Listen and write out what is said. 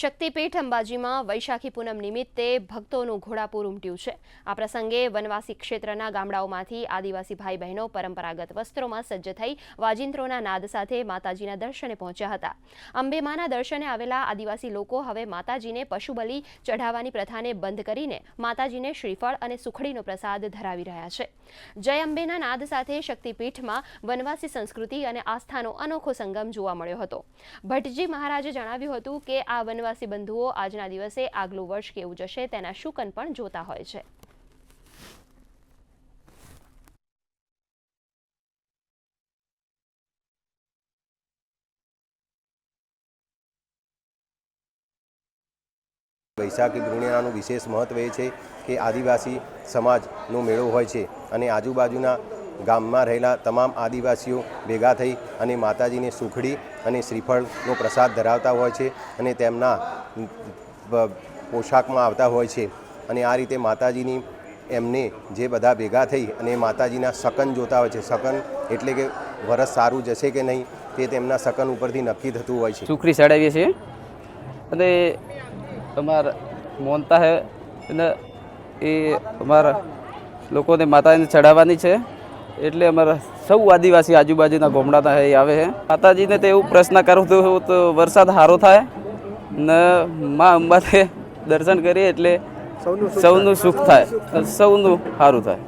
શક્તિપીઠ અંબાજીમાં વૈશાખી પૂનમ નિમિત્તે ભક્તોનું ઘોડાપૂર ઉમટ્યું છે। આ પ્રસંગે વનવાસી ક્ષેત્રના ગામડાઓમાંથી આદિવાસી ભાઈ બહેનો પરંપરાગત વસ્ત્રોમાં સજ્જ થઈ વાજિંત્રોના નાદ સાથે માતાજીના દર્શને પહોંચ્યા હતા। અંબેમાના દર્શને આવેલા આદિવાસી લોકો હવે માતાજીને પશુબલિ ચઢાવવાની પ્રથાને બંધ કરીને માતાજીને શ્રીફળ અને સુખડીનો પ્રસાદ ધરાવી રહ્યા છે। જય અંબેના નાદ સાથે શક્તિપીઠમાં વનવાસી સંસ્કૃતિ અને આસ્થાનો અનોખો સંગમ જોવા મળ્યો હતો। ભટ્ટજી મહારાજે જણાવ્યું હતું કે આ વનવાસી બંધુઓ આજના દિવસે આગલું વર્ષ કેવું જશે તેના શુકન પણ જોતા હોય છે। વૈશાખી પૂર્ણિમાનું વિશેષ મહત્વ એ છે કે આદિવાસી સમાજનો મેળો હોય છે અને આજુબાજુના ગામમાં રહેલા તમામ આદિવાસીઓ ભેગા થઈ અને માતાજીને સુખડી અને શ્રીફળનો પ્રસાદ ધરાવતા હોય છે અને તેમના પોશાકમાં આવતા હોય છે અને આ રીતે માતાજીની એમને જે બધા ભેગા થઈ અને માતાજીના શકન જોતા હોય છે। શકન એટલે કે વરસ સારું જશે કે નહીં તે તેમના શકન ઉપરથી નક્કી થતું હોય છે। સુખડી ચડાવીએ છીએ અને અમારા મોનતા હે અને એ અમારા લોકોને માતાજીને ચડાવવાની છે એટલે અમારા સૌ આદિવાસી આજુબાજુના ગામડાના એ આવે છે। માતાજીને તો એવું પ્રશ્ન કરું તો વરસાદ સારો થાય ને મા અંબાને દર્શન કરીએ એટલે સૌનું સુખ થાય, સૌનું સારું થાય।